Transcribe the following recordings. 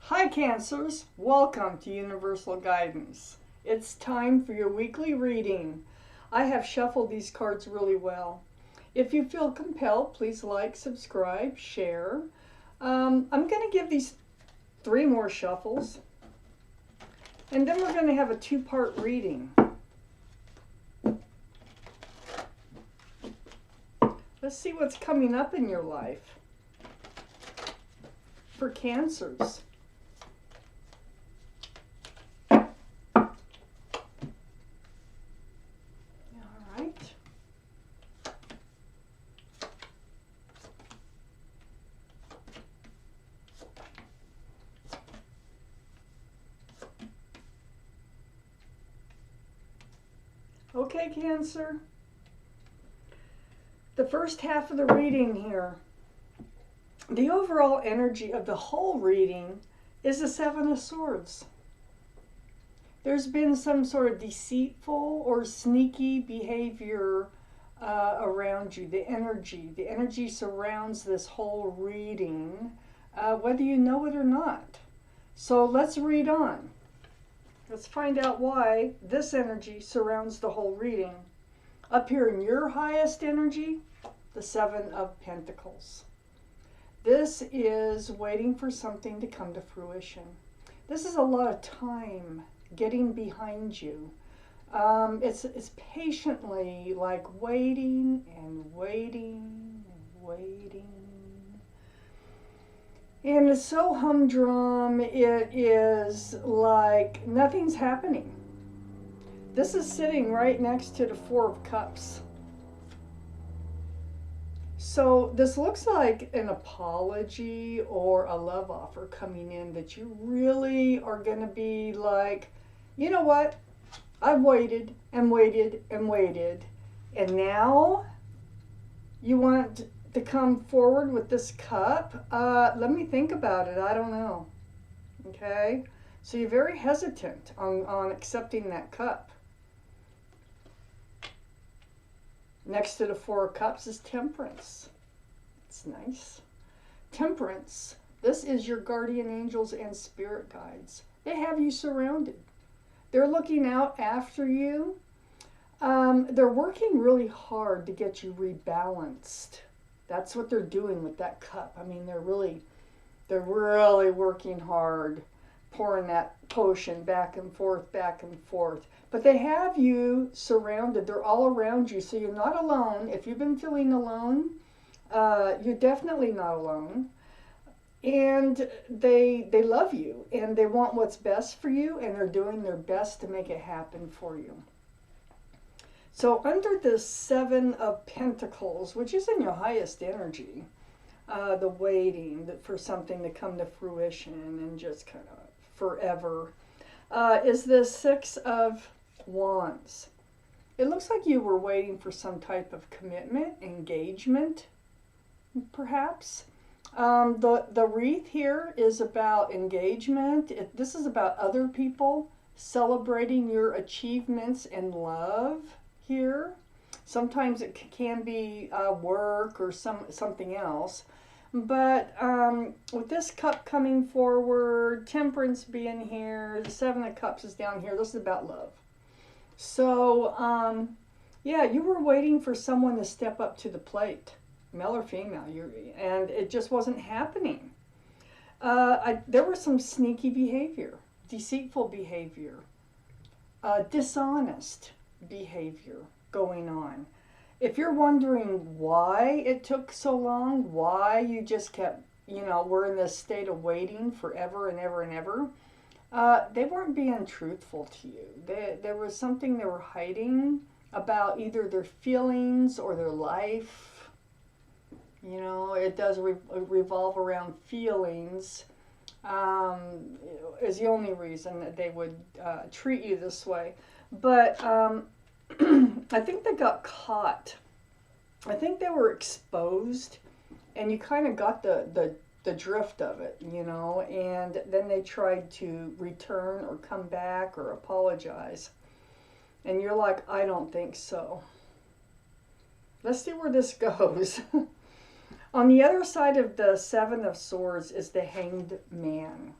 Hi Cancers, welcome to Universal Guidance. It's time for your weekly reading. I have shuffled these cards really well. If you feel compelled, please like, subscribe, share. I'm going to give these 3 more shuffles. And then we're going to have a 2-part reading. Let's see what's coming up in your life for Cancers. Okay, Cancer. The first half of the reading here, the overall energy of the whole reading is the 7 of Swords. There's been some sort of deceitful or sneaky behavior around you. The energy surrounds this whole reading, whether you know it or not. So let's read on. Let's find out why this energy surrounds the whole reading. Up here in your highest energy, the 7 of Pentacles. This is waiting for something to come to fruition. This is a lot of time getting behind you. It's patiently like waiting and waiting and waiting. And it's so humdrum, it is like nothing's happening. This is sitting right next to the 4 of Cups. So this looks like an apology or a love offer coming in that you really are going to be like, you know what? I've waited and waited and waited. And now you want to come forward with this cup. Let me think about it. I don't know. Okay? So you're very hesitant on accepting that cup. Next to the 4 of Cups is Temperance. It's nice. Temperance. This is your guardian angels and spirit guides. They have you surrounded. They're looking out after you. They're working really hard to get you rebalanced. That's what they're doing with that cup. I mean, they're really working hard, pouring that potion back and forth, back and forth. But they have you surrounded. They're all around you, so you're not alone. If you've been feeling alone, you're definitely not alone. And they love you, and they want what's best for you, and they're doing their best to make it happen for you. So under the 7 of Pentacles, which is in your highest energy, the waiting for something to come to fruition and just kind of forever, is the 6 of Wands. It looks like you were waiting for some type of commitment, engagement, perhaps. The wreath here is about engagement. This is about other people celebrating your achievements and love here. Sometimes it can be work or something else. But with this cup coming forward, Temperance being here, the 7 of Cups is down here. This is about love. So, yeah, you were waiting for someone to step up to the plate, male or female, and it just wasn't happening. There was some sneaky behavior, deceitful behavior, dishonest behavior going on. If you're wondering why it took so long, why you just kept, we're in this state of waiting forever and ever and ever, they weren't being truthful to you. There was something they were hiding about either their feelings or their life. It does revolve around feelings. Is the only reason that they would treat you this way. But I think they got caught. I think they were exposed, and you kind of got the drift of it, and then they tried to return or come back or apologize. And you're like, I don't think so. Let's see where this goes. On the other side of the 7 of Swords is the Hanged Man.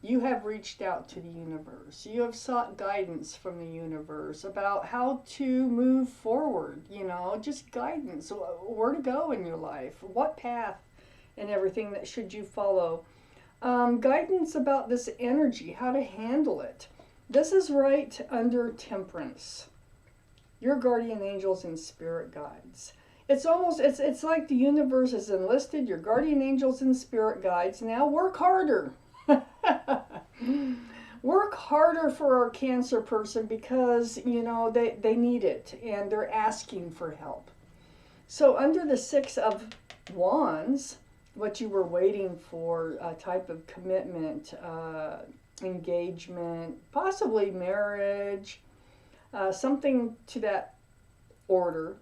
You have reached out to the universe. You have sought guidance from the universe about how to move forward, you know, just guidance, where to go in your life, what path and everything that should you follow. Guidance about this energy, how to handle it. This is right under Temperance. Your guardian angels and spirit guides. It's almost, it's like the universe has enlisted your guardian angels and spirit guides. Now work harder. Work harder for our Cancer person, because, you know, they need it and they're asking for help. So under the Six of Wands, what you were waiting for, a type of commitment, engagement, possibly marriage, something to that order,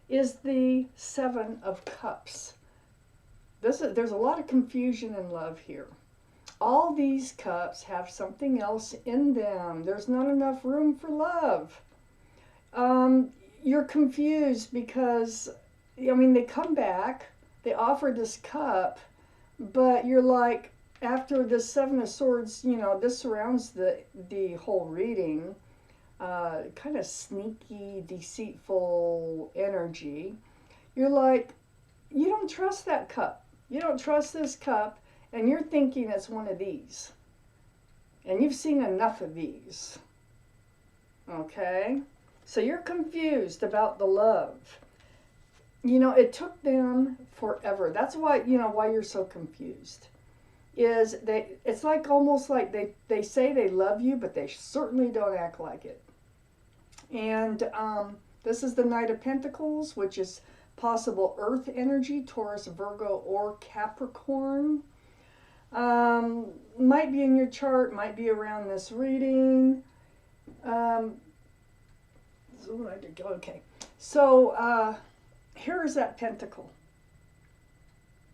is the Seven of Cups. There's a lot of confusion in love here. All these cups have something else in them. There's not enough room for love. You're confused because, I mean, they come back, they offer this cup, but you're like, after the Seven of Swords, you know, this surrounds the whole reading, kind of sneaky, deceitful energy. You're like, you don't trust that cup. You don't trust this cup. And you're thinking it's one of these. And you've seen enough of these. Okay? So you're confused about the love. You know, it took them forever. That's why, you know, why you're so confused. It's like almost like they say they love you, but they certainly don't act like it. And this is the Knight of Pentacles, which is possible earth energy, Taurus, Virgo, or Capricorn. Might be in your chart, might be around this reading. Okay, so here is that pentacle.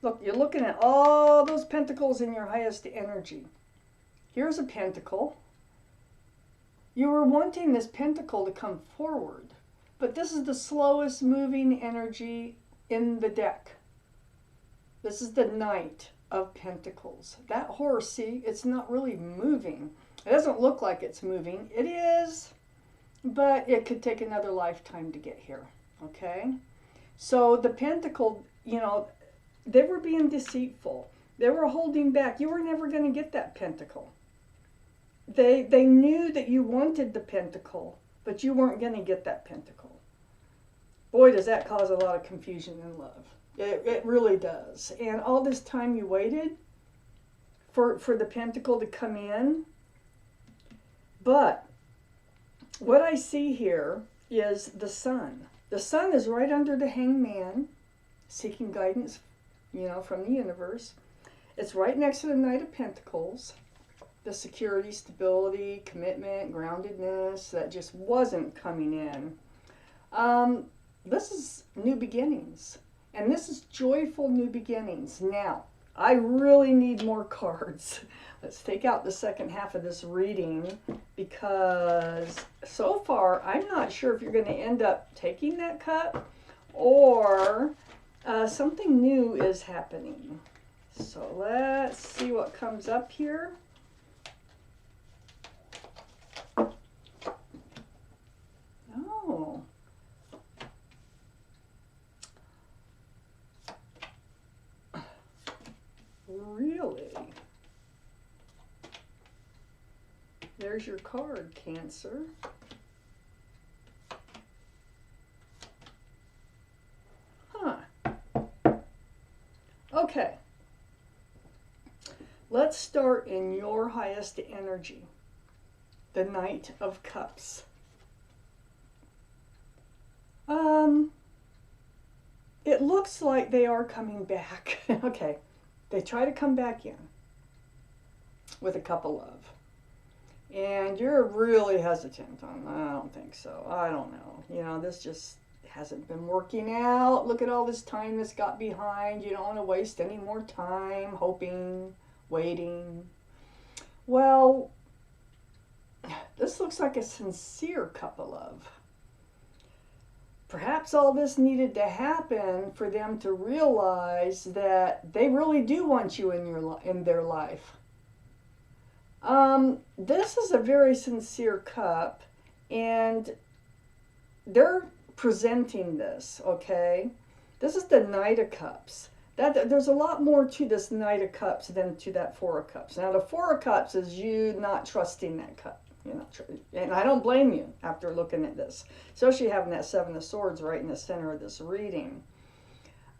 Look, you're looking at all those pentacles in your highest energy. Here's a pentacle. You were wanting this pentacle to come forward, but this is the slowest moving energy in the deck. This is the Knight of Pentacles. That horse, see, it's not really moving. It doesn't look like it's moving. It is, but it could take another lifetime to get here. Okay? So the pentacle, you know, they were being deceitful. They were holding back. You were never going to get that pentacle. They knew that you wanted the pentacle, but you weren't going to get that pentacle. Boy, does that cause a lot of confusion in love. It really does. And all this time you waited for the pentacle to come in. But what I see here is the Sun. The Sun is right under the Hangman, seeking guidance, you know, from the universe. It's right next to the Knight of Pentacles. The security, stability, commitment, groundedness that just wasn't coming in. This is new beginnings. And this is joyful new beginnings. Now, I really need more cards. Let's take out the second half of this reading, because so far I'm not sure if you're going to end up taking that cup or something new is happening. So let's see what comes up here. Oh. Really? There's your card, Cancer. Huh. Okay. Let's start in your highest energy, the Knight of Cups. It looks like they are coming back. Okay. They try to come back in with a cup of love. And you're really hesitant on, I don't think so. I don't know. You know, this just hasn't been working out. Look at all this time that's got behind. You don't want to waste any more time hoping, waiting. Well, this looks like a sincere cup of love. Perhaps all this needed to happen for them to realize that they really do want you in their life. This is a very sincere cup, and they're presenting this, okay? This is the Knight of Cups. There's a lot more to this Knight of Cups than to that Four of Cups. Now, the Four of Cups is you not trusting that cup. And I don't blame you after looking at this, especially having that Seven of Swords right in the center of this reading.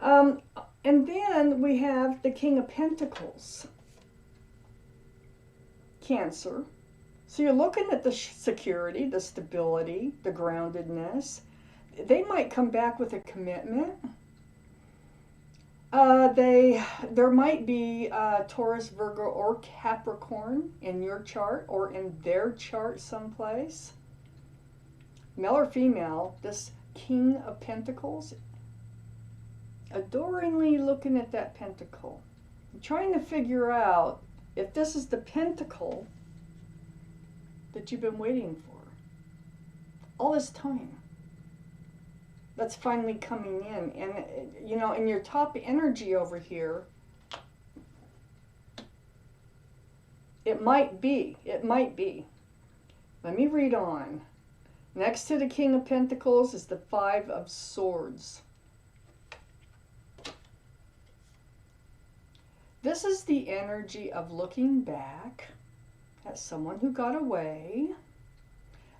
And then we have the King of Pentacles, Cancer. So you're looking at the security, the stability, the groundedness. They might come back with a commitment. There might be Taurus, Virgo, or Capricorn in your chart or in their chart someplace. Male or female, this King of Pentacles, adoringly looking at that pentacle. I'm trying to figure out if this is the pentacle that you've been waiting for all this time. That's finally coming in. And, you know, in your top energy over here, it might be. Let me read on. Next to the King of Pentacles is the Five of Swords. This is the energy of looking back at someone who got away.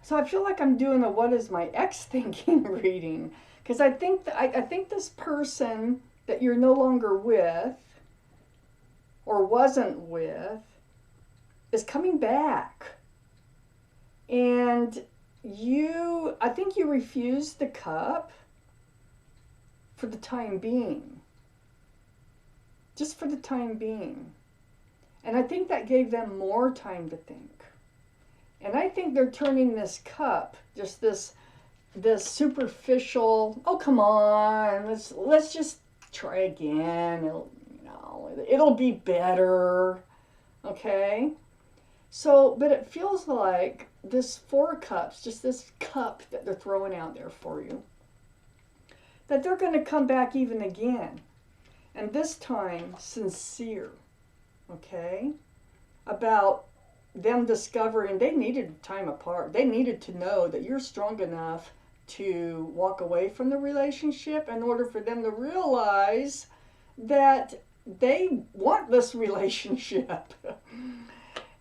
So I feel like I'm doing a what is my ex thinking reading, because I think this person that you're no longer with or wasn't with is coming back. And I think you refused the cup for the time being. Just for the time being. And I think that gave them more time to think. And I think they're turning this cup, just this superficial, oh come on, let's just try again. It'll be better. Okay? So, but it feels like this Four of Cups, just this cup that they're throwing out there for you, that they're going to come back even again. And this time, sincere, okay? About them discovering they needed time apart. They needed to know that you're strong enough to walk away from the relationship in order for them to realize that they want this relationship.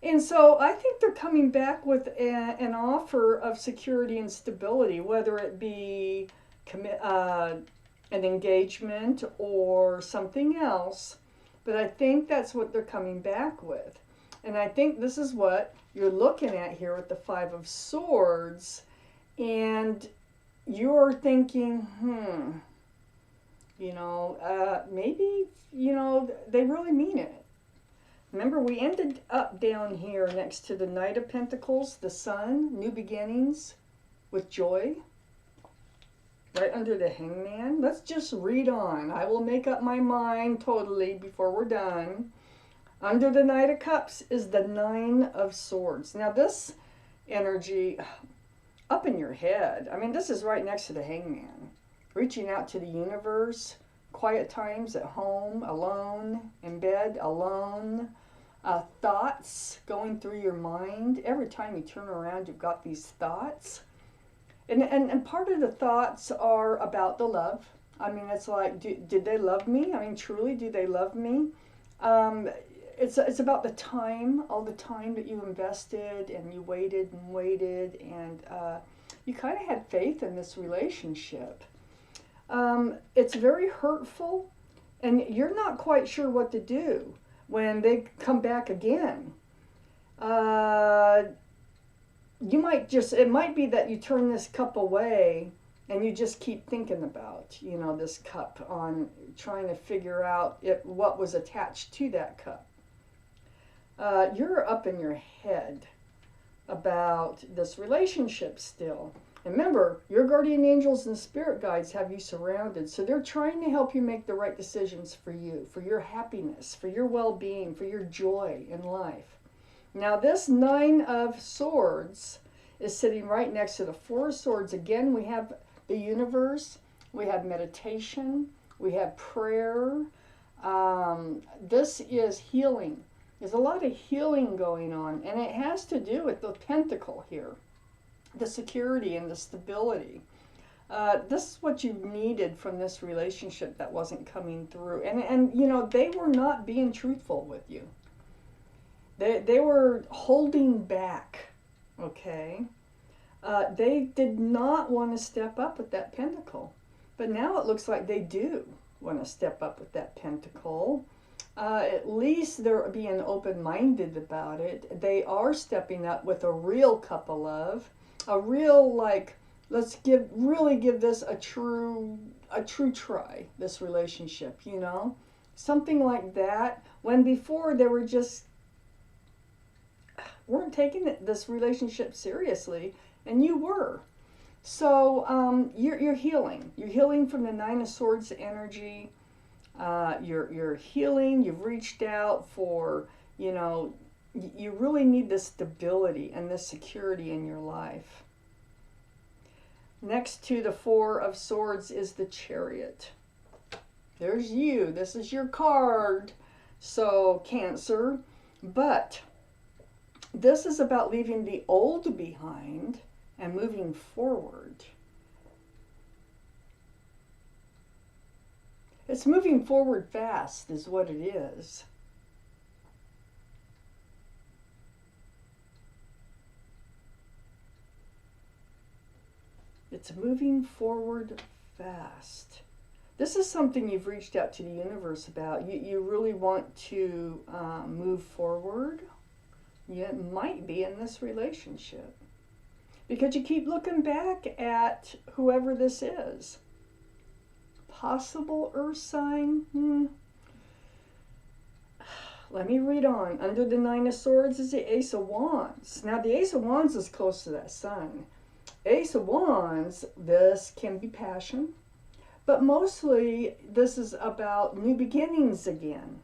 And so I think they're coming back with an offer of security and stability, whether it be an engagement or something else. But I think that's what they're coming back with. And I think this is what you're looking at here with the Five of Swords. And you're thinking, maybe, they really mean it. Remember, we ended up down here next to the Knight of Pentacles, the Sun, new beginnings with joy. Right under the Hangman. Let's just read on. I will make up my mind totally before we're done. Under the Knight of Cups is the Nine of Swords. Now this energy up in your head, I mean, this is right next to the Hangman. Reaching out to the universe, quiet times at home, alone, in bed, alone. Thoughts going through your mind. Every time you turn around, you've got these thoughts. And part of the thoughts are about the love. I mean, it's like, did they love me? I mean, truly, do they love me? It's about the time, all the time that you invested and you waited, and you kind of had faith in this relationship. It's very hurtful, and you're not quite sure what to do when they come back again. It might be that you turn this cup away and you just keep thinking about, this cup, on trying to figure out what was attached to that cup. You're up in your head about this relationship still. And remember, your guardian angels and spirit guides have you surrounded, so they're trying to help you make the right decisions for you, for your happiness, for your well-being, for your joy in life. Now this Nine of Swords is sitting right next to the Four of Swords. Again, we have the universe, we have meditation, we have prayer. This is healing. There's a lot of healing going on, and it has to do with the pentacle here, the security and the stability. This is what you needed from this relationship that wasn't coming through. And you know, they were not being truthful with you. They were holding back, okay? They did not want to step up with that pentacle. But now it looks like they do want to step up with that pentacle. At least they're being open-minded about it. They are stepping up with a real cup of love. A real, like, let's really give this a true try, this relationship, you know? Something like that. When before they were just weren't taking this relationship seriously, and you were. So you're healing. You're healing from the Nine of Swords energy. You're healing. You've reached out for, you know, you really need this stability and this security in your life. Next to the Four of Swords is the Chariot. There's you. This is your card. So, Cancer. But this is about leaving the old behind and moving forward. It's moving forward fast is what it is. It's moving forward fast. This is something you've reached out to the universe about. You really want to move forward. You might be in this relationship. Because you keep looking back at whoever this is. Possible earth sign? Let me read on. Under the Nine of Swords is the Ace of Wands. Now the Ace of Wands is close to that sun. Ace of Wands, this can be passion, but mostly this is about new beginnings again.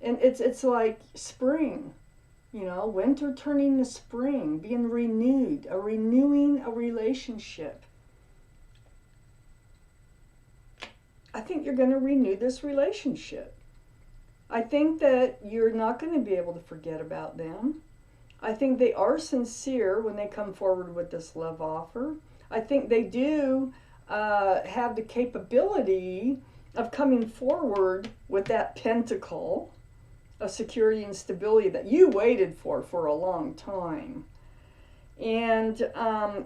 And it's like spring, you know, winter turning to spring, being renewed, renewing a relationship. I think you're going to renew this relationship. I think that you're not going to be able to forget about them. I think they are sincere when they come forward with this love offer. I think they do have the capability of coming forward with that pentacle of security and stability that you waited for a long time. And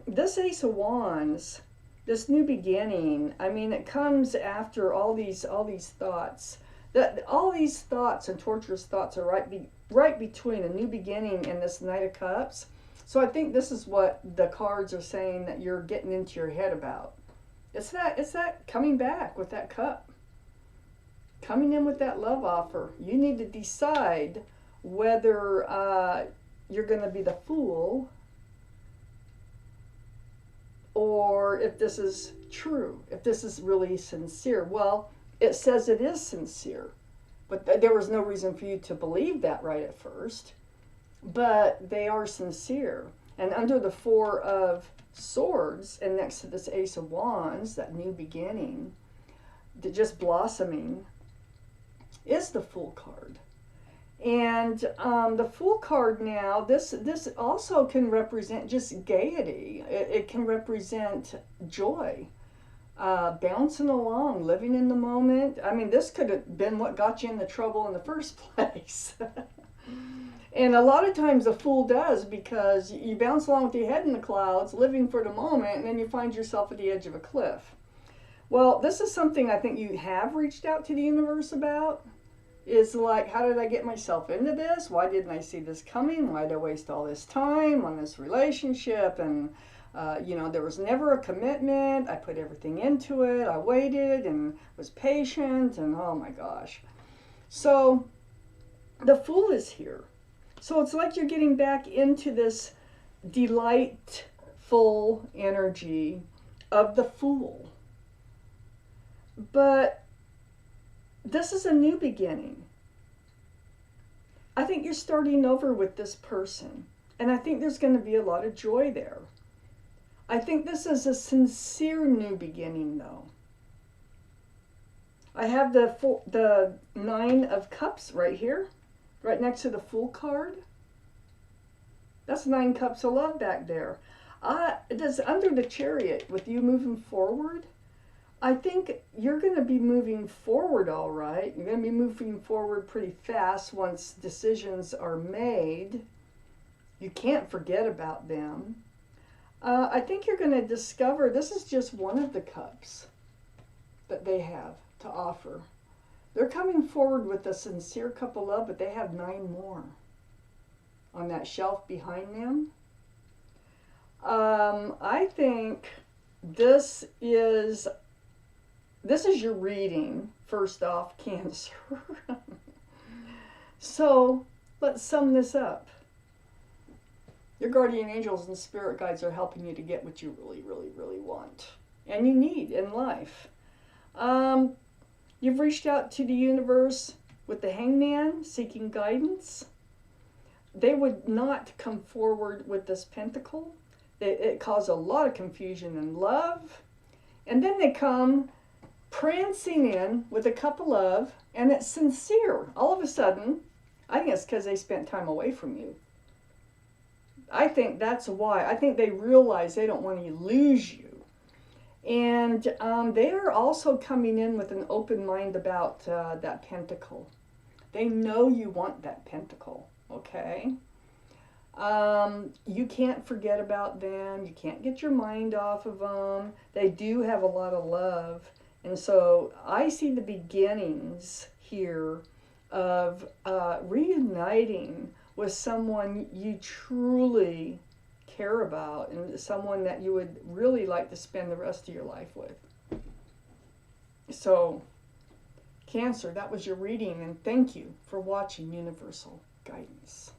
this Ace of Wands, this new beginning, I mean, it comes after all these thoughts. All these thoughts and torturous thoughts are right between a new beginning and this Knight of Cups. So I think this is what the cards are saying that you're getting into your head about. It's that coming back with that cup. Coming in with that love offer. You need to decide whether you're going to be the fool or if this is true, if this is really sincere. Well, it says it is sincere, but there was no reason for you to believe that right at first. But they are sincere. And under the Four of Swords and next to this Ace of Wands, that new beginning, just blossoming, is the Fool card. And the Fool card now, this also can represent just gaiety. It can represent joy. Bouncing along, living in the moment. I mean, this could have been what got you into trouble in the first place. And a lot of times the Fool does, because you bounce along with your head in the clouds, living for the moment, and then you find yourself at the edge of a cliff. Well, this is something I think you have reached out to the universe about. Is like, how did I get myself into this? Why didn't I see this coming? Why did I waste all this time on this relationship? And you know, there was never a commitment. I put everything into it. I waited and was patient, and oh my gosh. So the Fool is here. So it's like you're getting back into this delightful energy of the Fool. But this is a new beginning. I think you're starting over with this person. And I think there's going to be a lot of joy there. I think this is a sincere new beginning, though. I have the Nine of Cups right here. right next to the Fool card. That's 9 cups of love back there. That's under the Chariot with you moving forward. I think you're going to be moving forward all right. You're going to be moving forward pretty fast once decisions are made. You can't forget about them. I think you're going to discover this is just one of the cups that they have to offer. They're coming forward with a sincere cup of love, but they have 9 more on that shelf behind them. I think this is your reading, first off, Cancer. So let's sum this up. Your guardian angels and spirit guides are helping you to get what you really, really, really want and you need in life. You've reached out to the universe with the Hangman, seeking guidance. They would not come forward with this pentacle. It caused a lot of confusion and love. And then they come prancing in with a cup of love, and it's sincere. All of a sudden, I think it's because they spent time away from you. I think that's why. I think they realize they don't want to lose you. And they are also coming in with an open mind about that pentacle. They know you want that pentacle, okay? You can't forget about them. You can't get your mind off of them. They do have a lot of love. And so I see the beginnings here of reuniting with someone you truly care about and someone that you would really like to spend the rest of your life with. So, Cancer, that was your reading, and thank you for watching Universal Guidance.